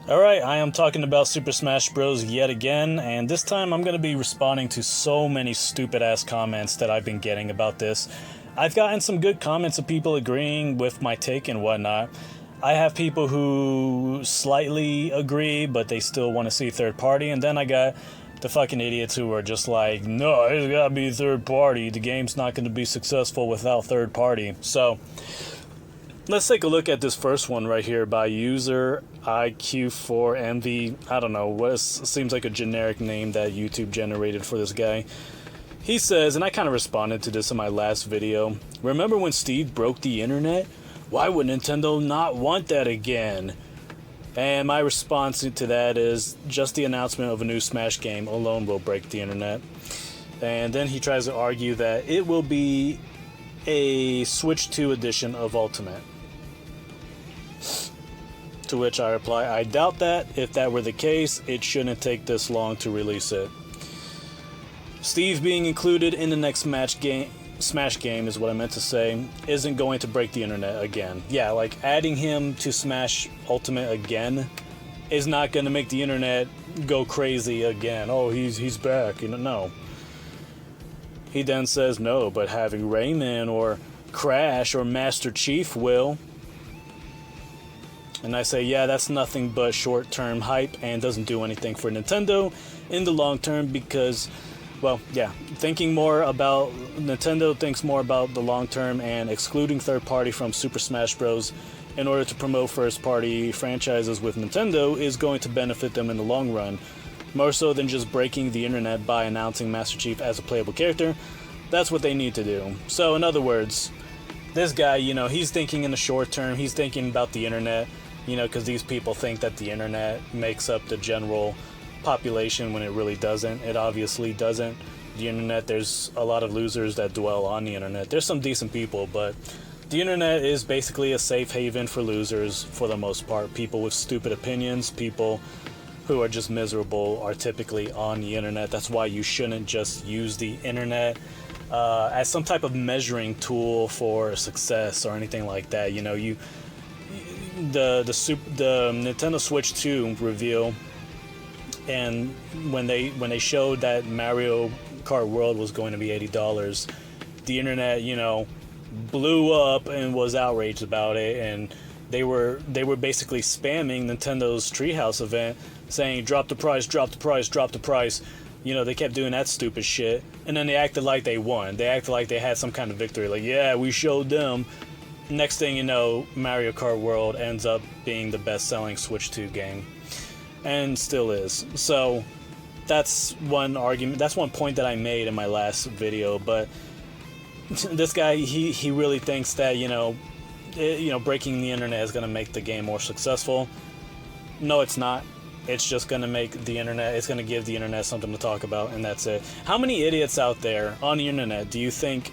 Alright, I am talking about Super Smash Bros. Yet again, and this time I'm going to be responding to so many stupid ass comments that I've been getting about this. I've gotten some good comments of people agreeing with my take and whatnot. I have people who slightly agree, but they still want to see third party, and then I got the fucking idiots who are just like, no, it's gotta be third party. The game's not going to be successful without third party. So, let's take a look at this first one right here by user IQ4MV. I don't know, what seems like a generic name that YouTube generated for this guy. He says, and I kind of responded to this in my last video, remember when Steve broke the internet? Why would Nintendo not want that again? And my response to that is, just the announcement of a new Smash game alone will break the internet. And then he tries to argue that it will be a Switch 2 edition of Ultimate. To which I reply, I doubt that. If that were the case, it shouldn't take this long to release it. Steve being included in the next Smash game is what I meant to say, isn't going to break the internet again. Yeah, like adding him to Smash Ultimate again is not going to make the internet go crazy again. Oh, he's back. No. He then says no, but having Rayman or Crash or Master Chief will. And I say, yeah, that's nothing but short-term hype and doesn't do anything for Nintendo in the long term because, well, yeah, Nintendo thinks more about the long term and excluding third party from Super Smash Bros. In order to promote first-party franchises with Nintendo is going to benefit them in the long run. More so than just breaking the internet by announcing Master Chief as a playable character. That's what they need to do. So, in other words, this guy, he's thinking in the short term, he's thinking about the internet, because these people think that the internet makes up the general population when it really doesn't. It obviously doesn't. The internet, there's a lot of losers that dwell on the internet. There's some decent people, but the internet is basically a safe haven for losers for the most part. People with stupid opinions, people who are just miserable are typically on the internet. That's why you shouldn't just use the internet as some type of measuring tool for success or anything like that. The Nintendo Switch 2 reveal, and when they showed that Mario Kart World was going to be $80, the internet, blew up and was outraged about it, and they were basically spamming Nintendo's Treehouse event, saying drop the price, drop the price, drop the price. They kept doing that stupid shit, and then they acted like they won. They acted like they had some kind of victory, like, yeah, we showed them. Next thing you know, Mario Kart World ends up being the best-selling Switch 2 game, and still is. So that's one argument. That's one point that I made in my last video. But this guy, he really thinks that breaking the internet is going to make the game more successful. No, it's not. It's just going to make the internet. It's going to give the internet something to talk about, and that's it. How many idiots out there on the internet do you think?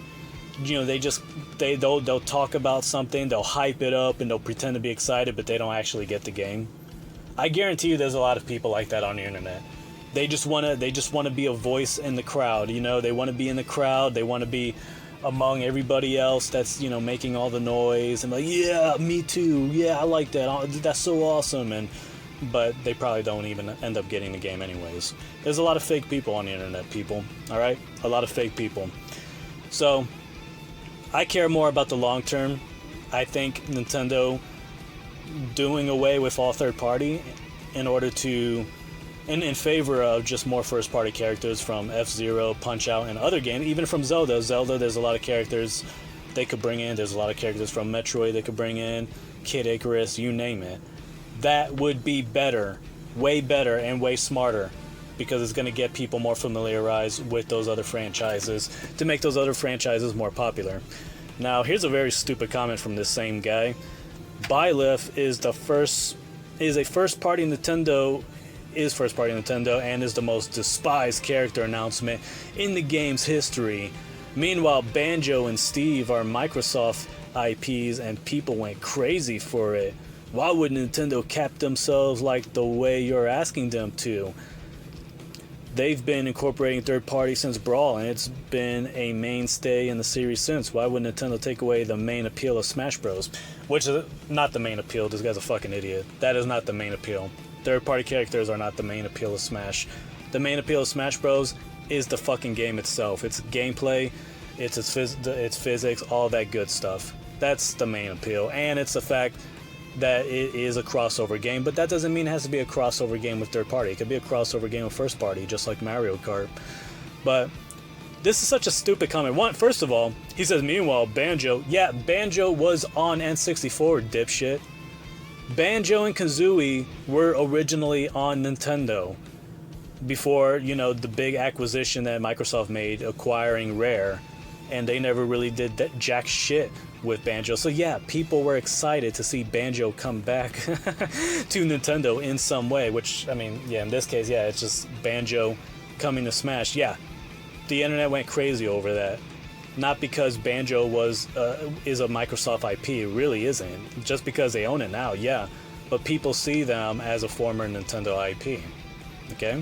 They'll talk about something, they'll hype it up, and they'll pretend to be excited, but they don't actually get the game. I guarantee you, there's a lot of people like that on the internet. They just wanna be a voice in the crowd. They want to be in the crowd. They want to be among everybody else that's making all the noise and like, yeah, me too. Yeah, I like that. That's so awesome. But they probably don't even end up getting the game anyways. There's a lot of fake people on the internet, people. All right, a lot of fake people. So I care more about the long term. I think Nintendo doing away with all third party in order to, in favor of just more first party characters from F-Zero, Punch-Out, and other games, even from Zelda. There's a lot of characters they could bring in. There's a lot of characters from Metroid they could bring in, Kid Icarus, you name it. That would be better, way better, and way smarter, because it's going to get people more familiarized with those other franchises to make those other franchises more popular. Now, here's a very stupid comment from this same guy. Byleth is first party Nintendo, and is the most despised character announcement in the game's history. Meanwhile, Banjo and Steve are Microsoft IPs, and people went crazy for it. Why would Nintendo cap themselves like the way you're asking them to? They've been incorporating third party since Brawl, and it's been a mainstay in the series since. Why would Nintendo take away the main appeal of Smash Bros? Which is not the main appeal. This guy's a fucking idiot. That is not the main appeal. Third-party characters are not the main appeal of Smash. The main appeal of Smash Bros. Is the fucking game itself. It's gameplay, it's physics, all that good stuff. That's the main appeal, and it's the fact that it is a crossover game, but that doesn't mean it has to be a crossover game with third party. It could be a crossover game with first party, just like Mario Kart. But this is such a stupid comment. First of all, he says, meanwhile, Banjo. Yeah, Banjo was on N64, dipshit. Banjo and Kazooie were originally on Nintendo before, you know, the big acquisition that Microsoft made, acquiring Rare, and they never really did that jack shit with Banjo. So yeah, people were excited to see Banjo come back to Nintendo in some way, which, I mean, yeah, in this case, yeah, it's just Banjo coming to Smash. Yeah, the internet went crazy over that. Not because Banjo is a Microsoft IP, it really isn't. Just because they own it now, yeah, but people see them as a former Nintendo IP, okay?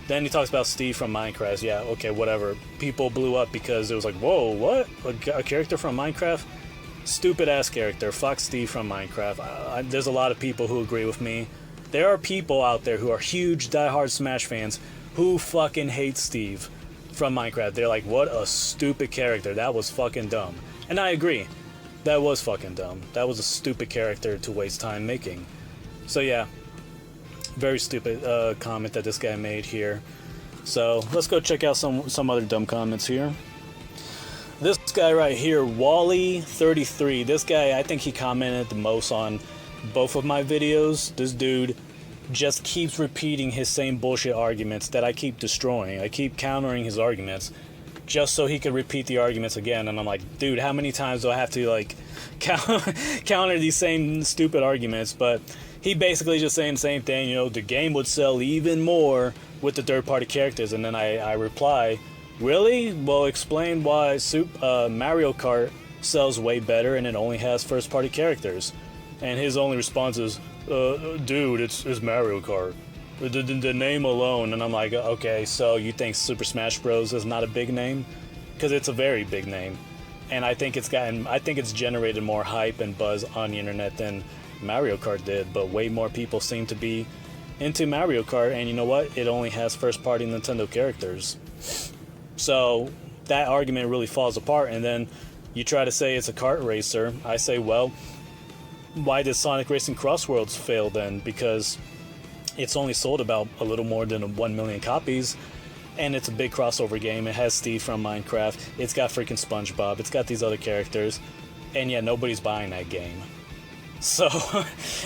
Then he talks about Steve from Minecraft. Yeah, okay, whatever. People blew up because it was like, whoa, what? A character from Minecraft? Stupid ass character. Fuck Steve from Minecraft. There's a lot of people who agree with me. There are people out there who are huge diehard Smash fans who fucking hate Steve from Minecraft. They're like, what a stupid character. That was fucking dumb. And I agree. That was fucking dumb. That was a stupid character to waste time making. So yeah. Very stupid comment that this guy made here. So let's go check out some other dumb comments here. This guy right here, Wally33. This guy, I think he commented the most on both of my videos. This dude just keeps repeating his same bullshit arguments that I keep destroying. I keep countering his arguments just so he could repeat the arguments again. And I'm like, dude, how many times do I have to like counter these same stupid arguments? But he basically just saying the same thing, you know, the game would sell even more with the third-party characters. And then I reply, really? Well, explain why Mario Kart sells way better and it only has first-party characters. And his only response is, dude, it's Mario Kart. The name alone. And I'm like, okay, so you think Super Smash Bros. Is not a big name? Because it's a very big name. And I think it's generated more hype and buzz on the internet than Mario Kart did, but way more people seem to be into Mario Kart, and you know what? It only has first-party Nintendo characters. So that argument really falls apart, and then you try to say it's a kart racer. I say, well, why did Sonic Racing Cross Worlds fail then? Because it's only sold about a little more than 1 million copies, and it's a big crossover game. It has Steve from Minecraft. It's got freaking SpongeBob. It's got these other characters, and yet nobody's buying that game. So,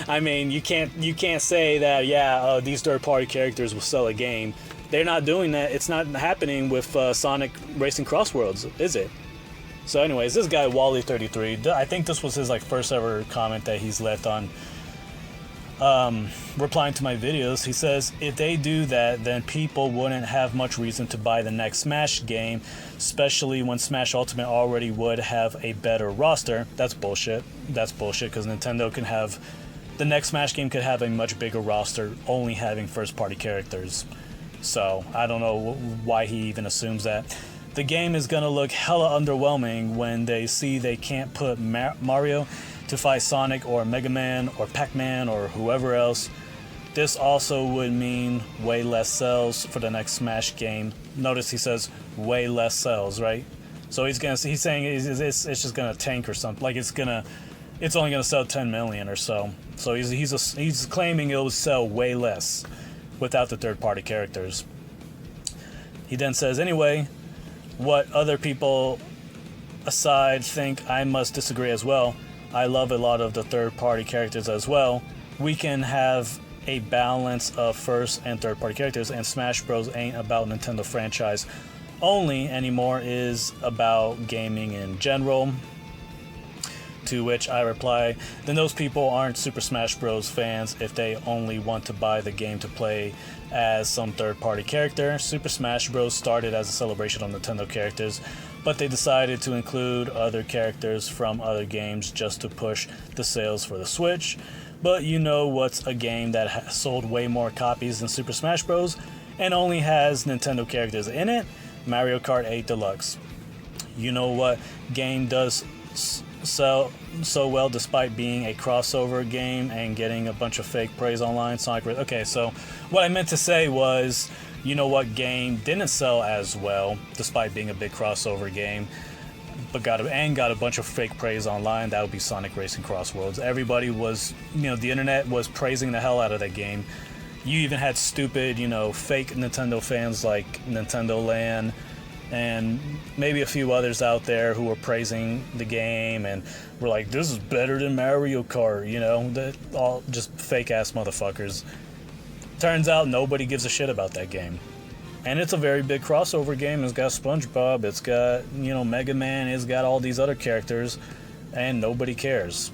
I mean, you can't say that, yeah, these third-party characters will sell a game. They're not doing that. It's not happening with Sonic Racing Cross Worlds, is it? So anyways, this guy, Wally33, I think this was his like first ever comment that he's left on replying to my videos. He says, if they do that, then people wouldn't have much reason to buy the next Smash game, especially when Smash Ultimate already would have a better roster. That's bullshit. That's bullshit, because Nintendo can have... The next Smash game could have a much bigger roster, only having first-party characters. So, I don't know why he even assumes that. The game is gonna look hella underwhelming when they see they can't put Mario to fight Sonic or Mega Man or Pac-Man or whoever else. This also would mean way less sales for the next Smash game. Notice he says way less sales, right? So he's saying it's just gonna tank or something. Like it's only gonna sell 10 million or so. So he's claiming it will sell way less without the third-party characters. He then says, anyway, what other people aside think, I must disagree as well. I love a lot of the third-party characters as well. We can have a balance of first and third-party characters, and Smash Bros. Ain't about Nintendo franchise only anymore, is about gaming in general. To which I reply, then those people aren't Super Smash Bros. Fans if they only want to buy the game to play as some third-party character. Super Smash Bros. Started as a celebration of Nintendo characters, but they decided to include other characters from other games just to push the sales for the Switch. But you know what's a game that has sold way more copies than Super Smash Bros. And only has Nintendo characters in it? Mario Kart 8 Deluxe. You know what game does so well despite being a crossover game and getting a bunch of fake praise online? Sonic. Okay, so what I meant to say was, you know what game didn't sell as well despite being a big crossover game, but got a bunch of fake praise online? That would be Sonic Racing Cross Worlds. Everybody was, the internet was praising the hell out of that game. You even had stupid, fake Nintendo fans like Nintendo Land and maybe a few others out there who were praising the game and were like, this is better than Mario Kart, all just fake ass motherfuckers. Turns out nobody gives a shit about that game. And it's a very big crossover game. It's got SpongeBob, it's got, Mega Man, it's got all these other characters, and nobody cares.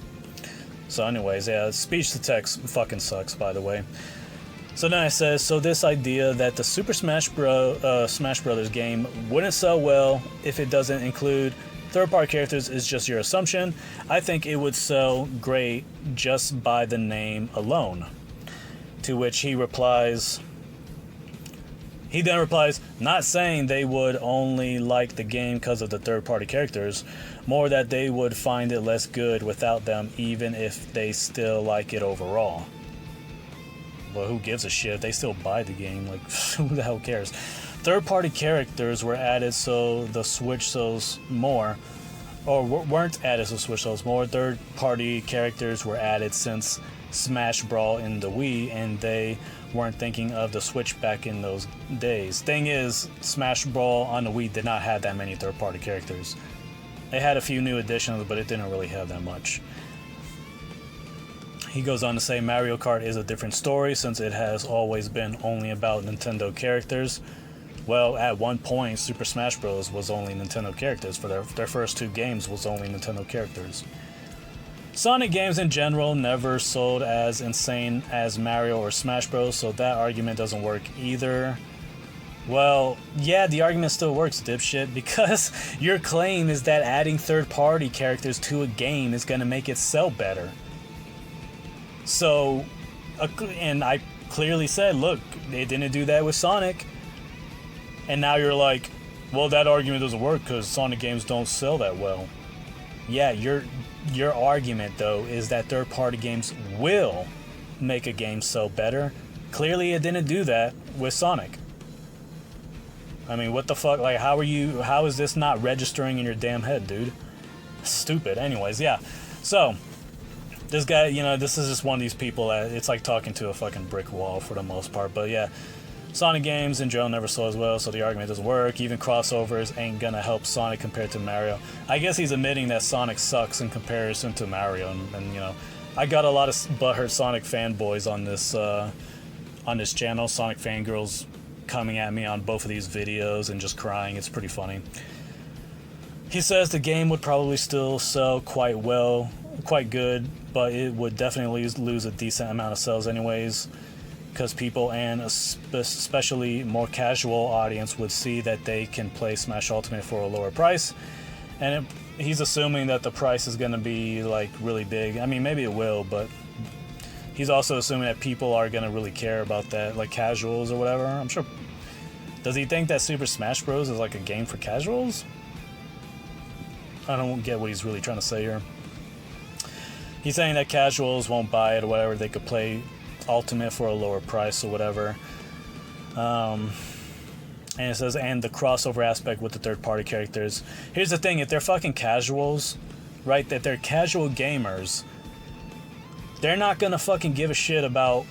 So anyways, yeah, speech to text fucking sucks, by the way. So then I says, so this idea that the Super Smash Brothers game wouldn't sell well if it doesn't include third-party characters is just your assumption. I think it would sell great just by the name alone. To which he then replies, not saying they would only like the game because of the third-party characters, more that they would find it less good without them even if they still like it overall. Well, who gives a shit? They still buy the game. Like, who the hell cares? Third-party characters were added so the Switch sells more, or weren't added so Switch sells more. Third-party characters were added since Smash Brawl in the Wii, and they weren't thinking of the Switch back in those days. Thing is, Smash Brawl on the Wii did not have that many third-party characters. It had a few new additions, but it didn't really have that much. He goes on to say Mario Kart is a different story since it has always been only about Nintendo characters. Well, at one point, Super Smash Bros. Was only Nintendo characters. For their first two games was only Nintendo characters. Sonic games in general never sold as insane as Mario or Smash Bros., so that argument doesn't work either. Well, yeah, the argument still works, dipshit, because your claim is that adding third-party characters to a game is going to make it sell better. So, and I clearly said, look, they didn't do that with Sonic. And now you're like, well, that argument doesn't work because Sonic games don't sell that well. Yeah, your argument, though, is that third-party games will make a game sell better. Clearly, it didn't do that with Sonic. I mean, what the fuck? Like, how is this not registering in your damn head, dude? Stupid. Anyways, yeah. So, this guy, this is just one of these people that it's like talking to a fucking brick wall for the most part. But yeah, Sonic games in general never sold as well, so the argument doesn't work. Even crossovers ain't gonna help Sonic compared to Mario. I guess he's admitting that Sonic sucks in comparison to Mario, and I got a lot of butthurt Sonic fanboys on this channel. Sonic fangirls coming at me on both of these videos and just crying. It's pretty funny. He says the game would probably still sell quite good, but it would definitely lose a decent amount of sales anyways, because people, and especially more casual audience, would see that they can play Smash Ultimate for a lower price, and he's assuming that the price is going to be like really big. I mean, maybe it will, but he's also assuming that people are going to really care about that, like casuals or whatever. I'm sure. Does he think that Super Smash Bros. Is like a game for casuals? I don't get what he's really trying to say here. He's saying that casuals won't buy it or whatever. They could play Ultimate for a lower price or whatever. And it says, and the crossover aspect with the third-party characters. Here's the thing, if they're fucking casuals, right, that they're casual gamers, they're not gonna fucking give a shit about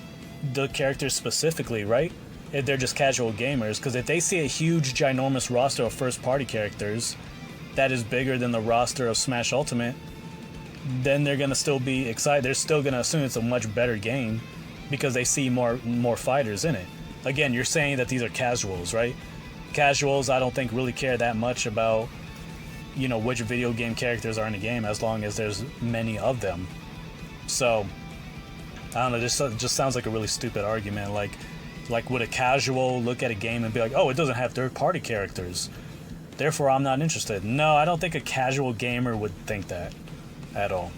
the characters specifically, right? If they're just casual gamers, because if they see a huge, ginormous roster of first-party characters that is bigger than the roster of Smash Ultimate, then they're gonna still be excited. They're still gonna assume it's a much better game because they see more fighters in it. Again, you're saying that these are casuals, right? Casuals, I don't think really care that much about, which video game characters are in the game as long as there's many of them. So, I don't know, this just sounds like a really stupid argument. Like would a casual look at a game and be like, oh, it doesn't have third-party characters, therefore I'm not interested? No, I don't think a casual gamer would think that at all.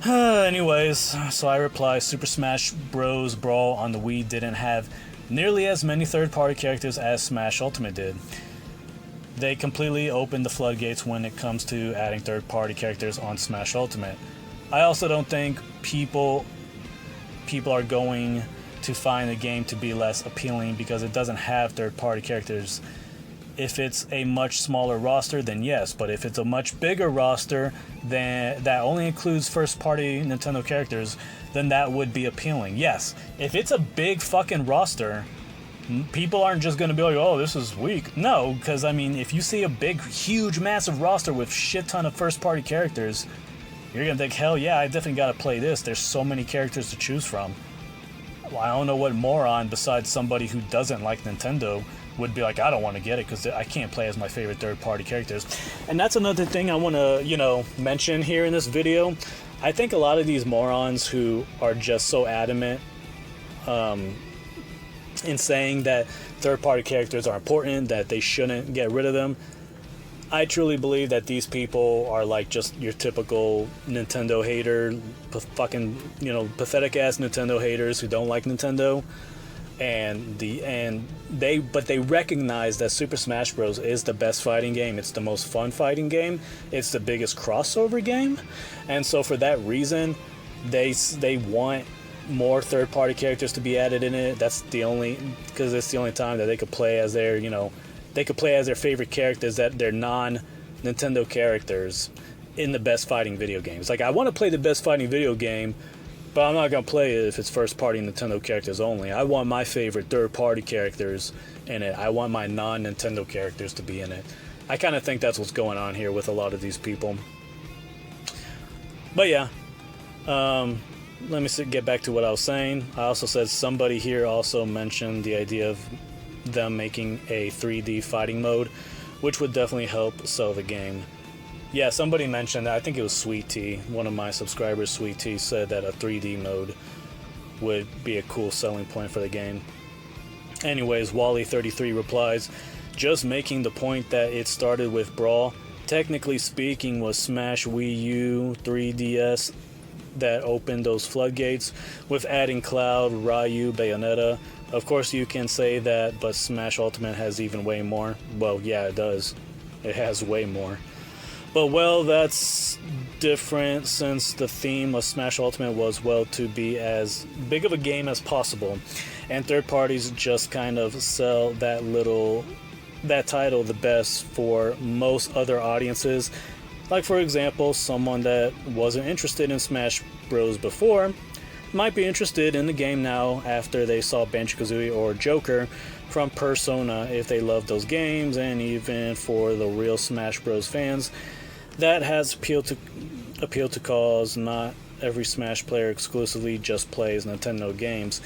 Anyways, so I reply, Super Smash Bros. Brawl on the Wii didn't have nearly as many third-party characters as Smash Ultimate did. they completely open the floodgates when it comes to adding third-party characters on Smash Ultimate. I also don't think people are going to find the game to be less appealing because it doesn't have third-party characters. If it's a much smaller roster, then yes, but if it's a much bigger roster then that only includes first-party Nintendo characters, then that would be appealing. Yes, if it's a big fucking roster, people aren't just going to be like, oh, this is weak. No, because, I mean, if you see a big, huge, massive roster with shit ton of first-party characters, you're going to think, hell yeah, I definitely got to play this. There's so many characters to choose from. Well, I don't know what moron besides somebody who doesn't like Nintendo would be like, I don't want to get it because I can't play as my favorite third-party characters. And that's another thing I want to, mention here in this video. I think a lot of these morons who are just so adamant in saying that third-party characters are important, that they shouldn't get rid of them, I truly believe that these people are like just your typical Nintendo hater, pathetic-ass Nintendo haters who don't like Nintendo. But they recognize that Super Smash Bros. Is the best fighting game. It's the most fun fighting game. It's the biggest crossover game, and so for that reason, they want more third-party characters to be added in it. Because it's the only time that they could play as their favorite characters, that they're non-Nintendo characters in the best fighting video games. Like, I want to play the best fighting video game, but I'm not going to play it if it's first-party Nintendo characters only. I want my favorite third-party characters in it. I want my non-Nintendo characters to be in it. I kind of think that's what's going on here with a lot of these people. But yeah, let me get back to what I was saying. I also said somebody here also mentioned the idea of them making a 3D fighting mode, which would definitely help sell the game. Yeah, somebody mentioned that. I think it was Sweet Tea. One of my subscribers, Sweet Tea, said that a 3D mode would be a cool selling point for the game. Anyways, Wally33 replies, just making the point that it started with Brawl. Technically speaking, was Smash Wii U 3DS that opened those floodgates with adding Cloud, Ryu, Bayonetta. Of course you can say that, but Smash Ultimate has even way more. Well, yeah, it does. It has way more. But, well, that's different since the theme of Smash Ultimate was, well, to be as big of a game as possible. And third parties just kind of sell that title the best for most other audiences. Like, for example, someone that wasn't interested in Smash Bros. Before might be interested in the game now after they saw Banjo-Kazooie or Joker from Persona if they love those games. And even for the real Smash Bros. Fans, that has appeal to cause not every Smash player exclusively just plays Nintendo games.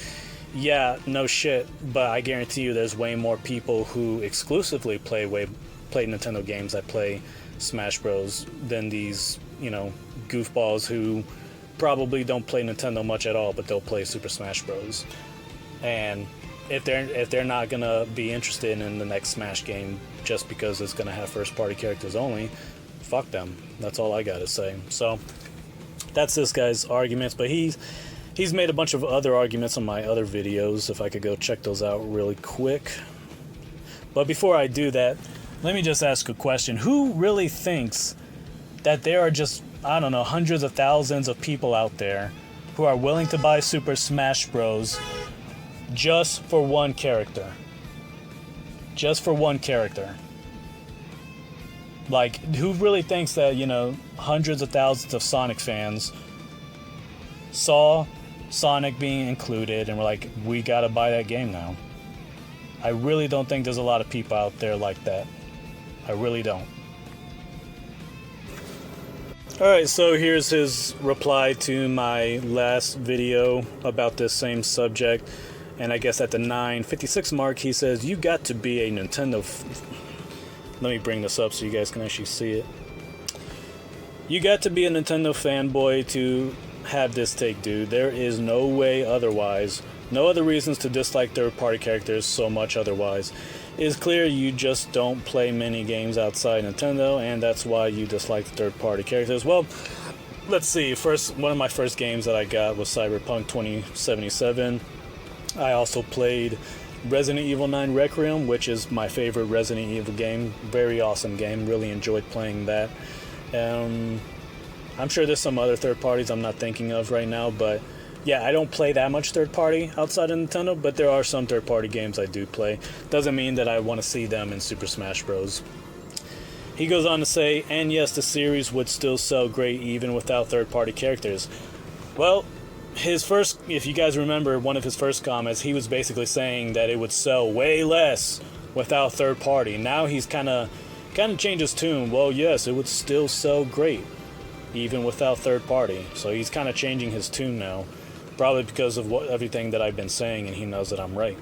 Yeah, no shit, but I guarantee you there's way more people who exclusively play Nintendo games that play Smash Bros. Than these, goofballs who probably don't play Nintendo much at all, but they'll play Super Smash Bros. And if they're not gonna be interested in the next Smash game just because it's gonna have first-party characters only, fuck them. That's all I gotta say. So that's this guy's arguments, but he's made a bunch of other arguments on my other videos. If I could go check those out really quick. But before I do that, let me just ask a question. Who really thinks that there are just, I don't know, hundreds of thousands of people out there who are willing to buy Super Smash Bros. Just for one character? Just for one character. Like, who really thinks that, hundreds of thousands of Sonic fans saw Sonic being included and were like, we gotta buy that game now? I really don't think there's a lot of people out there like that. I really don't. Alright, so here's his reply to my last video about this same subject. And I guess at the 9:56 mark, he says, you got to be a Nintendo... Let me bring this up so you guys can actually see it. You got to be a Nintendo fanboy to have this take, dude. There is no way otherwise. No other reasons to dislike third-party characters so much otherwise. It is clear you just don't play many games outside Nintendo, and that's why you dislike the third-party characters. Well, let's see. One of my first games that I got was Cyberpunk 2077. I also played Resident Evil 9 Requiem, which is my favorite Resident Evil game. Very awesome game. Really enjoyed playing that. I'm sure there's some other third parties I'm not thinking of right now, but yeah, I don't play that much third party outside of Nintendo, but there are some third party games I do play. Doesn't mean that I want to see them in Super Smash Bros. He goes on to say, and yes, the series would still sell great even without third party characters. Well, if you guys remember one of his first comments, he was basically saying that it would sell way less without third party. Now he's kind of changed his tune. Well, yes, it would still sell great even without third party. So he's kind of changing his tune now, probably because of everything that I've been saying, and he knows that I'm right.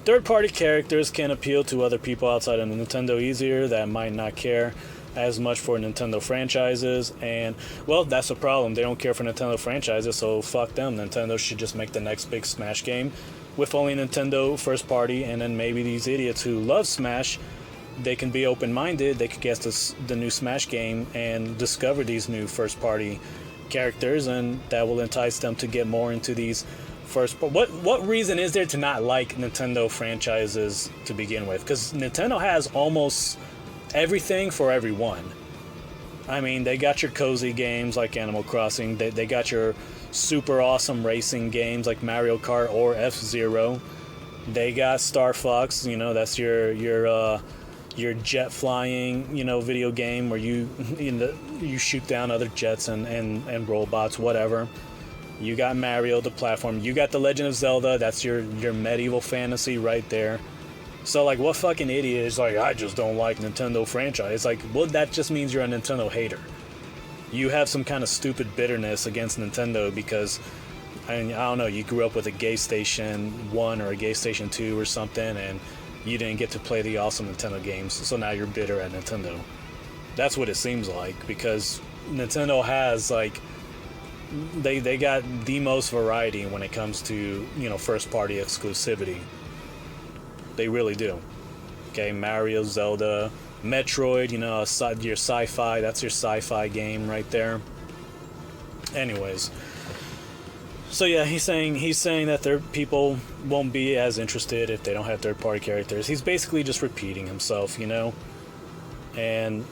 Third party characters can appeal to other people outside of Nintendo easier that might not care as much for Nintendo franchises, and well, that's the problem. They don't care for Nintendo franchises, so fuck them. Nintendo should just make the next big Smash game with only Nintendo first party, and then maybe these idiots who love Smash, they can be open-minded. They could get the new Smash game and discover these new first party characters, and that will entice them to get more into these what reason is there to not like Nintendo franchises to begin with? Because Nintendo has almost everything for everyone. I mean, they got your cozy games like Animal Crossing. They got your super awesome racing games like Mario Kart or F-Zero. They got Star Fox. That's your jet flying video game where you shoot down other jets and robots, whatever. You got Mario, the platform. You got The Legend of Zelda. That's your medieval fantasy right there. So, like, what fucking idiot is like, I just don't like Nintendo franchise? It's like, well, that just means you're a Nintendo hater. You have some kind of stupid bitterness against Nintendo because, I don't know, you grew up with a Gay Station 1 or a Gay Station 2 or something, and you didn't get to play the awesome Nintendo games, so now you're bitter at Nintendo. That's what it seems like, because Nintendo has, like, they got the most variety when it comes to, first party exclusivity. They really do. Okay, Mario, Zelda, Metroid, your sci-fi, that's your sci-fi game right there. Anyways, so yeah, he's saying that people won't be as interested if they don't have third party characters. He's basically just repeating himself, and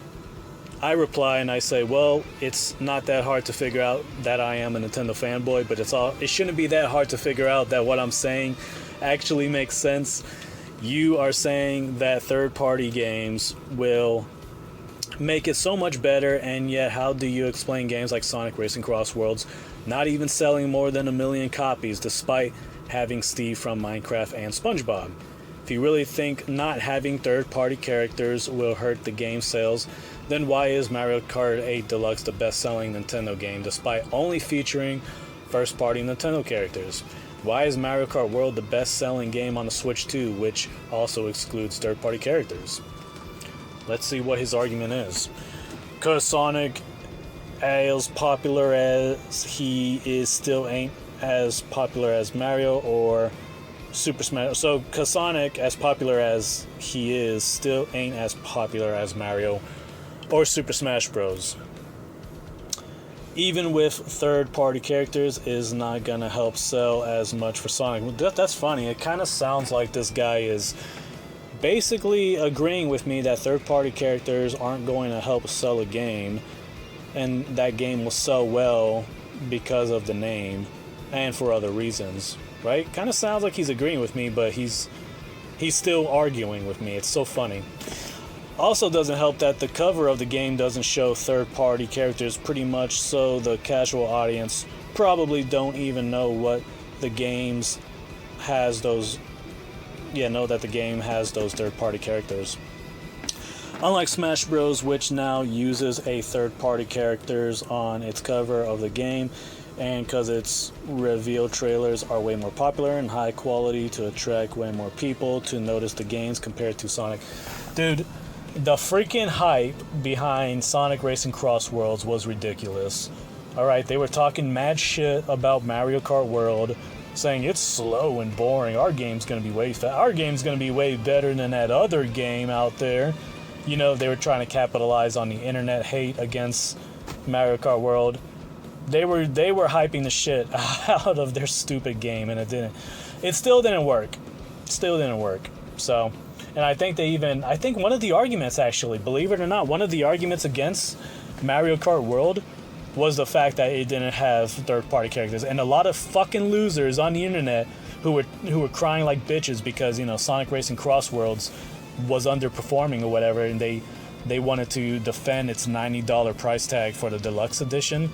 I reply and I say, well, it's not that hard to figure out that I am a Nintendo fanboy, but it shouldn't be that hard to figure out that what I'm saying actually makes sense. You are saying that third-party games will make it so much better, and yet how do you explain games like Sonic Racing Cross Worlds not even selling more than 1 million copies despite having Steve from Minecraft and SpongeBob? If you really think not having third-party characters will hurt the game sales, then why is Mario Kart 8 Deluxe the best-selling Nintendo game despite only featuring first-party Nintendo characters? Why is Mario Kart World the best-selling game on the Switch 2, which also excludes third-party characters? Let's see what his argument is. Because Sonic, as popular as he is, still ain't as popular as Mario or Super Smash. So, because Sonic, as popular as he is, still ain't as popular as Mario or Super Smash Bros. Even with third-party characters, is not gonna help sell as much for Sonic. That's funny. It kind of sounds like this guy is basically agreeing with me that third-party characters aren't going to help sell a game, and that game will sell well because of the name and for other reasons, right? Kind of sounds like he's agreeing with me, but he's still arguing with me. It's so funny. Also doesn't help that the cover of the game doesn't show third-party characters pretty much, so the casual audience probably don't even know what the games has those third-party characters. Unlike Smash Bros, which now uses a third-party characters on its cover of the game, and because its reveal trailers are way more popular and high quality to attract way more people to notice the games compared to Sonic. Dude, the freaking hype behind Sonic Racing Cross Worlds was ridiculous. Alright, they were talking mad shit about Mario Kart World, saying it's slow and boring. Our game's gonna be way better than that other game out there. They were trying to capitalize on the internet hate against Mario Kart World. They were hyping the shit out of their stupid game, and it still didn't work. Still didn't work. So, and I think one of the arguments, actually, believe it or not, one of the arguments against Mario Kart World was the fact that it didn't have third-party characters. And a lot of fucking losers on the internet who were crying like bitches because, Sonic Racing Cross Worlds was underperforming or whatever, and they wanted to defend its $90 price tag for the deluxe edition.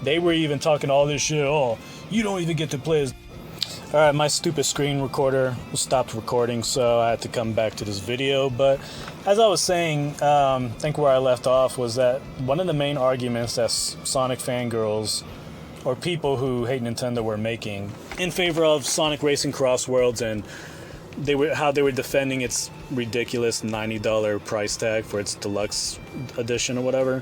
They were even talking all this shit. Oh, you don't even get to play as... Alright, my stupid screen recorder stopped recording, so I had to come back to this video. But as I was saying, I think where I left off was that one of the main arguments that Sonic fangirls or people who hate Nintendo were making in favor of Sonic Racing Cross Worlds, and how they were defending its ridiculous $90 price tag for its deluxe edition or whatever,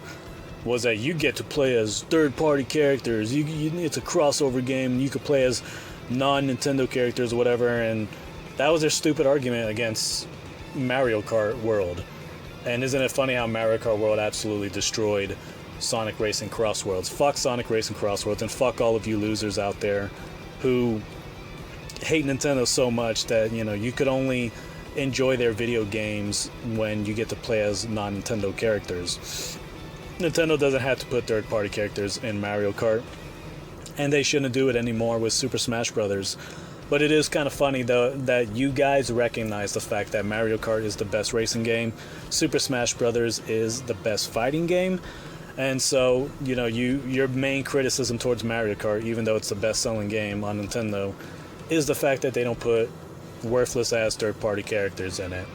was that you get to play as third-party characters. It's a crossover game. You could play as non-Nintendo characters or whatever, and that was their stupid argument against Mario Kart World. And isn't it funny how Mario Kart World absolutely destroyed Sonic Racing Cross Worlds? Fuck Sonic Racing Cross Worlds, and fuck all of you losers out there who hate Nintendo so much that, you could only enjoy their video games when you get to play as non-Nintendo characters. Nintendo doesn't have to put third-party characters in Mario Kart, and they shouldn't do it anymore with Super Smash Bros. But it is kind of funny, though, that you guys recognize the fact that Mario Kart is the best racing game, Super Smash Bros. Is the best fighting game, and so, your main criticism towards Mario Kart, even though it's the best-selling game on Nintendo, is the fact that they don't put worthless-ass third-party characters in it.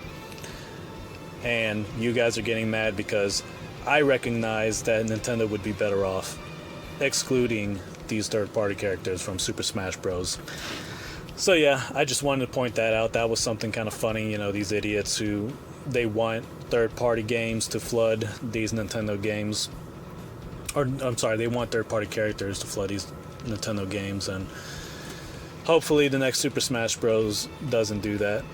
And you guys are getting mad because I recognize that Nintendo would be better off excluding these third-party characters from Super Smash Bros. So yeah, I just wanted to point that out. That was something kind of funny, these idiots who they want third-party games to flood these Nintendo games. Or, I'm sorry, they want third-party characters to flood these Nintendo games, and hopefully the next Super Smash Bros. Doesn't do that.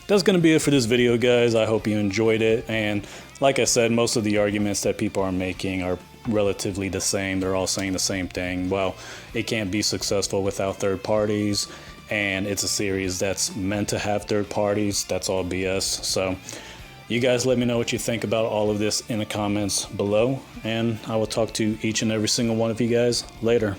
That's going to be it for this video, guys. I hope you enjoyed it, and like I said, most of the arguments that people are making are relatively the same. They're all saying the same thing. Well, it can't be successful without third parties, and it's a series that's meant to have third parties. That's all BS. So you guys let me know what you think about all of this in the comments below, and I will talk to each and every single one of you guys later.